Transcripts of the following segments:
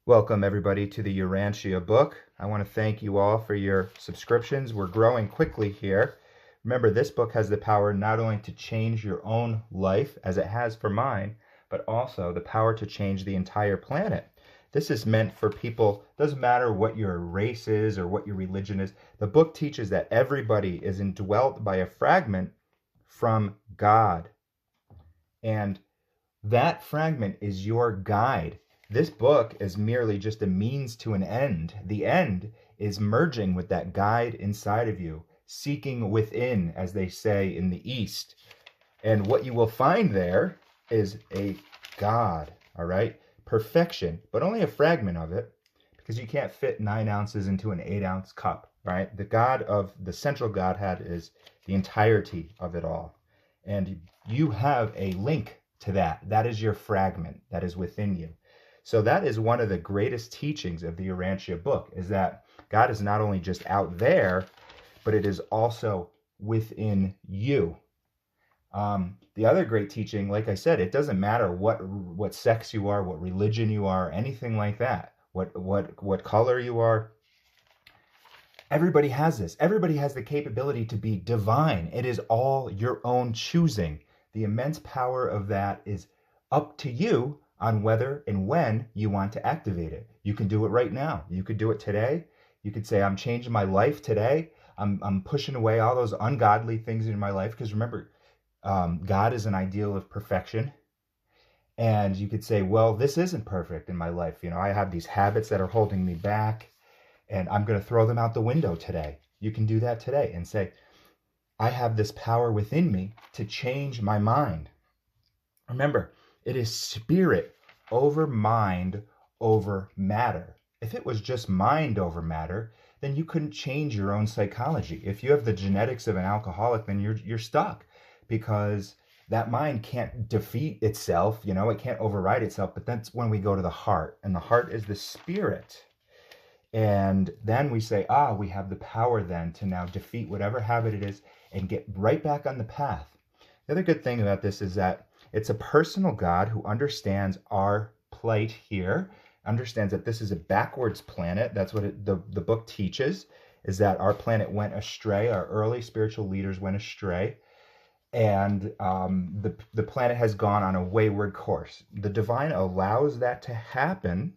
Welcome, everybody, to the Urantia book. I want to thank you all for your subscriptions. We're growing quickly here. Remember, this book has the power not only to change your own life, as it has for mine, but also the power to change the entire planet. This is meant for people, doesn't matter what your race is or what your religion is. The book teaches that everybody is indwelt by a fragment from God. And that fragment is your guide. This book is merely just a means to an end. The end is merging with that guide inside of you, seeking within, as they say in the East. And what you will find there is a God, all right? Perfection, but only a fragment of it, because you can't fit 9 ounces into an 8-ounce cup, right? The God of the central Godhead is the entirety of it all. And you have a link to that. That is your fragment that is within you. So that is one of the greatest teachings of the Urantia book, is that God is not only just out there, but it is also within you. The other great teaching, like I said, it doesn't matter what sex you are, what religion you are, anything like that, what color you are. Everybody has this. Everybody has the capability to be divine. It is all your own choosing. The immense power of that is up to you on whether and when you want to activate it. You can do it right now. You could do it today. You could say, I'm changing my life today. I'm pushing away all those ungodly things in my life. Because remember, God is an ideal of perfection. And you could say, well, this isn't perfect in my life. You know, I have these habits that are holding me back, and I'm going to throw them out the window today. You can do that today and say, I have this power within me to change my mind. Remember, it is spirit over mind over matter. If it was just mind over matter, then you couldn't change your own psychology. If you have the genetics of an alcoholic, then you're stuck, because that mind can't defeat itself, you know, it can't override itself. But that's when we go to the heart, and the heart is the spirit. And then we say, we have the power then to now defeat whatever habit it is and get right back on the path. The other good thing about this is that it's a personal God who understands our plight here, understands that this is a backwards planet. That's what the book teaches, is that our planet went astray. Our early spiritual leaders went astray. And the planet has gone on a wayward course. The divine allows that to happen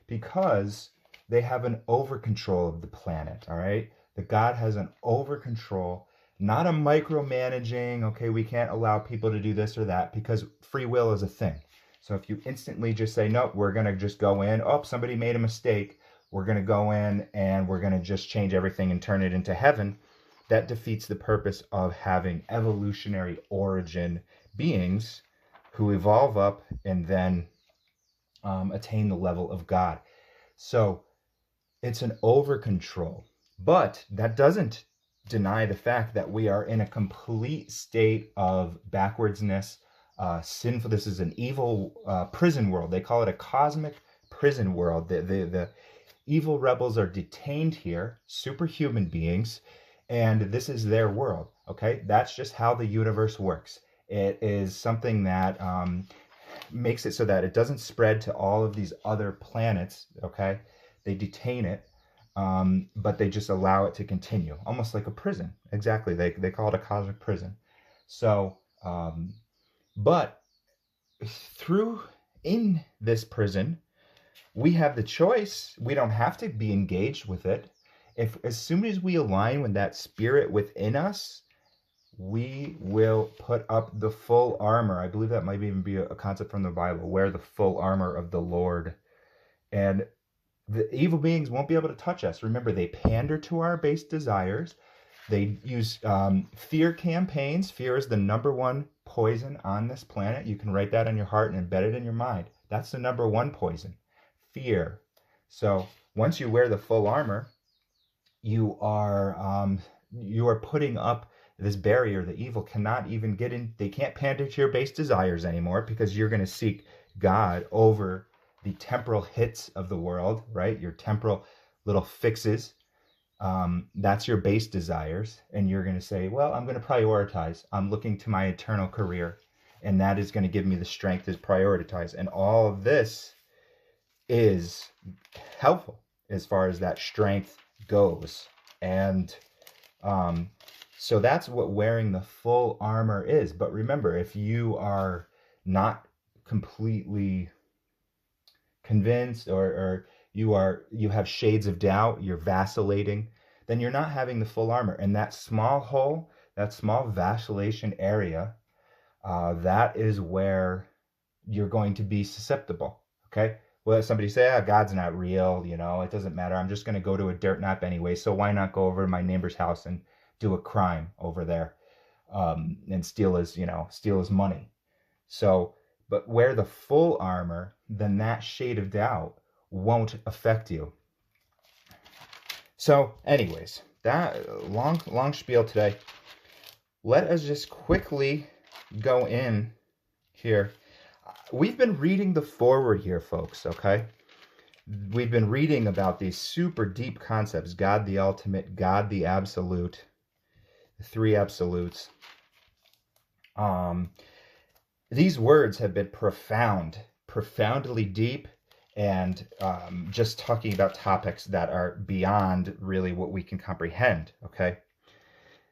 because they have an over control of the planet, all right? The God has an over control, not a micromanaging, okay, we can't allow people to do this or that, because free will is a thing. So if you instantly just say, no, we're going to just go in, somebody made a mistake, we're going to go in and we're going to just change everything and turn it into heaven, that defeats the purpose of having evolutionary origin beings who evolve up and then attain the level of God. So it's an over control, but that doesn't deny the fact that we are in a complete state of backwardsness, sinful. This is an evil prison world. They call it a cosmic prison world. The evil rebels are detained here, superhuman beings, and this is their world. Okay, that's just how the universe works. It is something that makes it so that it doesn't spread to all of these other planets. Okay, they detain it, but they just allow it to continue, almost like a prison. Exactly, they call it a cosmic prison. So, but in this prison, we have the choice. We don't have to be engaged with it. If as soon as we align with that spirit within us, we will put up the full armor. I believe that might even be a concept from the Bible. Wear the full armor of the Lord, and the evil beings won't be able to touch us. Remember, they pander to our base desires. They use fear campaigns. Fear is the number one poison on this planet. You can write that on your heart and embed it in your mind. That's the number one poison, fear. So once you wear the full armor, you are putting up this barrier. The evil cannot even get in. They can't pander to your base desires anymore, because you're going to seek God over the temporal hits of the world, right? Your temporal little fixes. That's your base desires. And you're going to say, well, I'm going to prioritize. I'm looking to my eternal career. And that is going to give me the strength to prioritize. And all of this is helpful as far as that strength goes. And so that's what wearing the full armor is. But remember, if you are not completely convinced, or you have shades of doubt, you're vacillating, then you're not having the full armor. And that small hole, that small vacillation area, that is where you're going to be susceptible. Okay. Well, somebody say, God's not real, it doesn't matter. I'm just going to go to a dirt nap anyway. So why not go over to my neighbor's house and do a crime over there, and steal his money. So, but wear the full armor, then that shade of doubt won't affect you. So anyways, that long spiel today. Let us just quickly go in here. We've been reading the forward here, folks, okay? We've been reading about these super deep concepts: God the ultimate, God the absolute, the three absolutes. These words have been profoundly deep, and just talking about topics that are beyond really what we can comprehend, okay?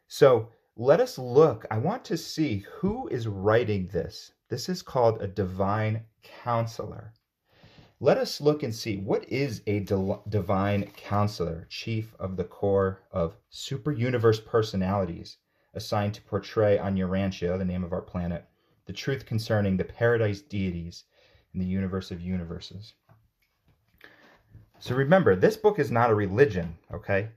So let us look. I want to see who is writing this. This is called a divine counselor. Let us look and see, what is a divine counselor, chief of the corps of super universe personalities assigned to portray on Urantia, the name of our planet, the truth concerning the paradise deities in the universe of universes. So remember, this book is not a religion, okay?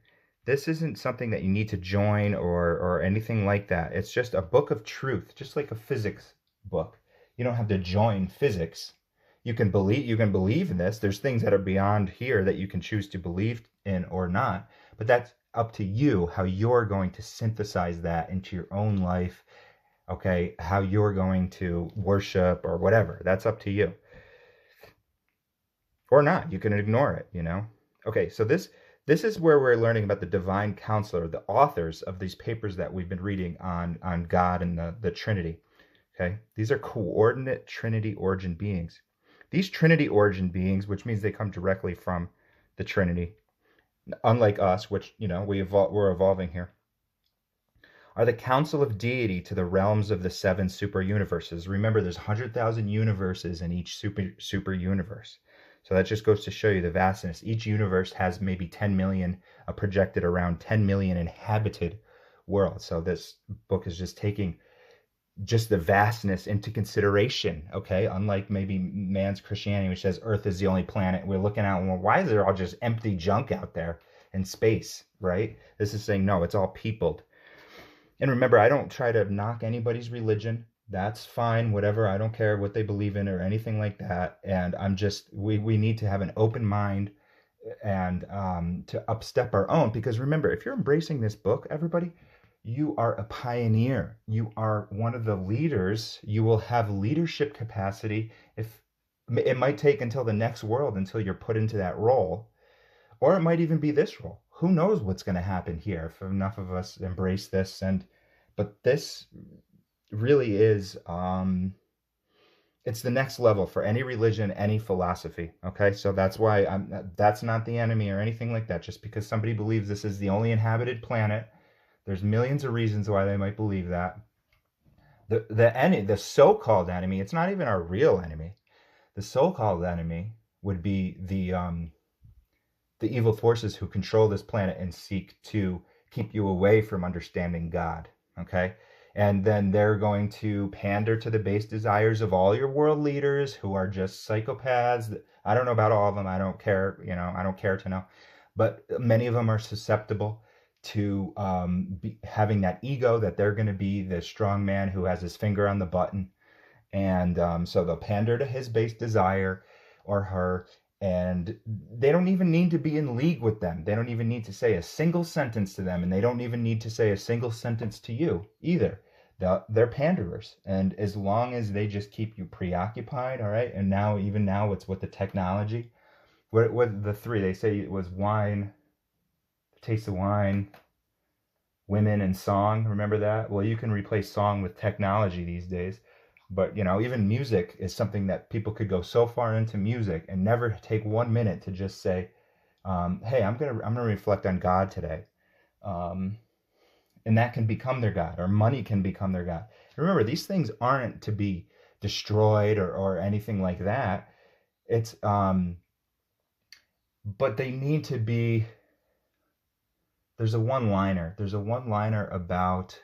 This isn't something that you need to join or anything like that. It's just a book of truth, just like a physics book. You don't have to join physics. You can believe in this. There's things that are beyond here that you can choose to believe in or not, but that's up to you, how you're going to synthesize that into your own life, okay? How you're going to worship or whatever. That's up to you. Or not. You can ignore it, Okay, so this is where we're learning about the divine counselor, the authors of these papers that we've been reading on God and the Trinity. Okay, these are coordinate Trinity origin beings. These Trinity origin beings, which means they come directly from the Trinity, unlike us, which, we're evolving here, are the council of deity to the realms of the 7 super universes. Remember, there's 100,000 universes in each super universe. So that just goes to show you the vastness. Each universe has maybe 10 million, projected around 10 million inhabited worlds. So this book is just taking just the vastness into consideration, okay? Unlike maybe man's Christianity, which says Earth is the only planet. We're looking out, well, why is there all just empty junk out there in space, right? This is saying, no, it's all peopled. And remember, I don't try to knock anybody's religion. That's fine, whatever. I don't care what they believe in or anything like that. And I'm just, we need to have an open mind and to upstep our own. Because remember, if you're embracing this book, everybody, you are a pioneer. You are one of the leaders. You will have leadership capacity. If it might take until the next world until you're put into that role, or it might even be this role. Who knows what's going to happen here if enough of us embrace this? But this really is, it's the next level for any religion, any philosophy. Okay, so that's why that's not the enemy or anything like that. Just because somebody believes this is the only inhabited planet, there's millions of reasons why they might believe that. The so-called enemy, it's not even our real enemy. The so-called enemy would be the evil forces who control this planet and seek to keep you away from understanding God. Okay, and then they're going to pander to the base desires of all your world leaders who are just psychopaths. I don't know about all of them. I don't care. I don't care to know. But many of them are susceptible to having that ego that they're going to be the strong man who has his finger on the button. And so they'll pander to his base desire or her. And they don't even need to be in league with them. They don't even need to say a single sentence to them. And they don't even need to say a single sentence to you either. They're panderers. And as long as they just keep you preoccupied, all right? And even now, it's with the technology. What the three, they say it was wine, taste of wine, women, and song. Remember that? Well, you can replace song with technology these days. But, you know, even music is something that people could go so far into music and never take 1 minute to just say, hey, I'm gonna reflect on God today. Um, and that can become their God, or money can become their God. Remember, these things aren't to be destroyed or anything like that. It's but they need to be. There's a one-liner. There's a one-liner about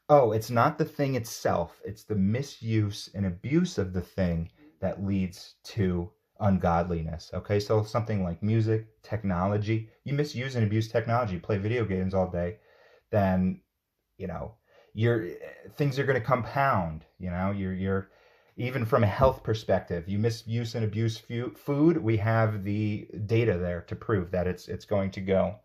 oh, it's not the thing itself, it's the misuse and abuse of the thing that leads to ungodliness. Okay, so something like music, technology, you misuse and abuse technology, play video games all day, then, you know, your things are going to compound. You know, you're even from a health perspective, you misuse and abuse food, we have the data there to prove that it's going to go,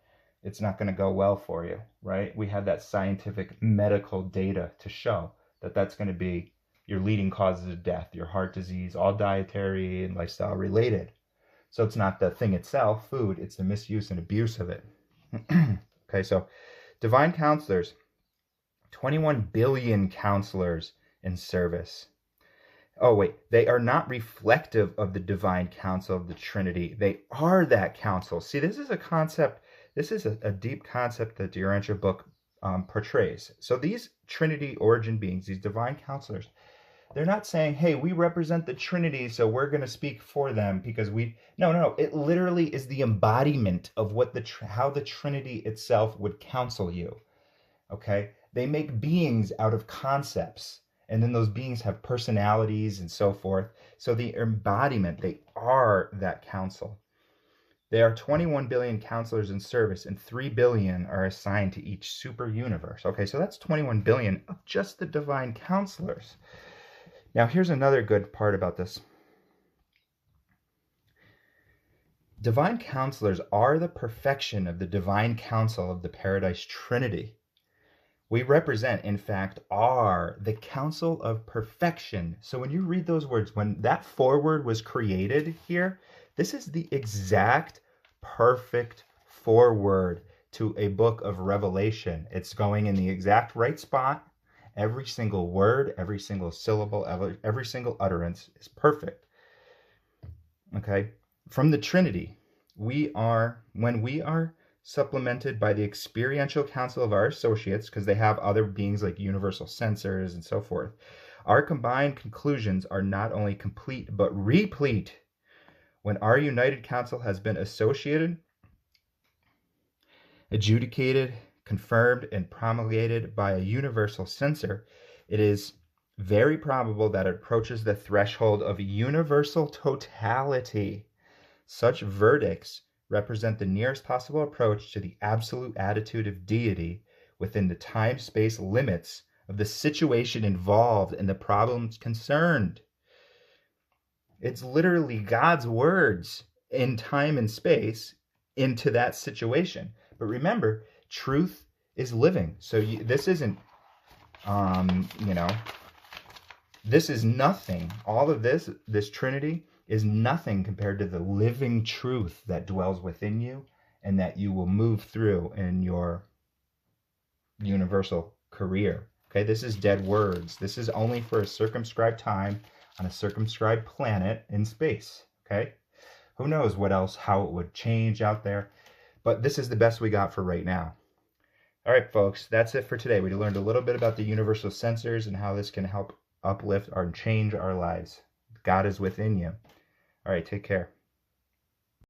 it's not going to go well for you, right? We have that scientific medical data to show that that's going to be your leading causes of death, your heart disease, all dietary and lifestyle related. So it's not the thing itself, food, it's the misuse and abuse of it. Okay, so divine counselors, 21 billion counselors in service. Oh, wait, they are not reflective of the divine counsel of the Trinity. They are that counsel. See, this is a concept, this is a deep concept that the Urantia book portrays. So these Trinity origin beings, these divine counselors, they're not saying, hey, we represent the Trinity, so we're going to speak for them because we... No. It literally is the embodiment of what how the Trinity itself would counsel you. Okay? They make beings out of concepts. And then those beings have personalities and so forth. So the embodiment, they are that counsel. There are 21 billion counselors in service, and 3 billion are assigned to each super universe. Okay, so that's 21 billion of just the divine counselors. Now, here's another good part about this. Divine counselors are the perfection of the divine counsel of the Paradise Trinity. We represent, in fact, are the counsel of perfection. So when you read those words, when that foreword was created here, this is the exact perfect foreword to a book of Revelation. It's going in the exact right spot. Every single word, every single syllable, every single utterance is perfect. Okay? From the Trinity, when we are supplemented by the experiential counsel of our associates, because they have other beings like universal censors and so forth, our combined conclusions are not only complete but replete. When our united counsel has been associated, adjudicated, confirmed, and promulgated by a universal censor, it is very probable that it approaches the threshold of universal totality. Such verdicts represent the nearest possible approach to the absolute attitude of deity within the time-space limits of the situation involved and the problems concerned. It's literally God's words in time and space into that situation. But remember, truth is living. So this isn't, this is nothing. All of this Trinity is nothing compared to the living truth that dwells within you and that you will move through in your universal career. Okay, this is dead words. This is only for a circumscribed time on a circumscribed planet in space. Okay, who knows what else, how it would change out there, but this is the best we got for right now. All right, folks, that's it for today. We learned a little bit about the universal censors and how this can help uplift or change our lives. God is within you. All right, take care.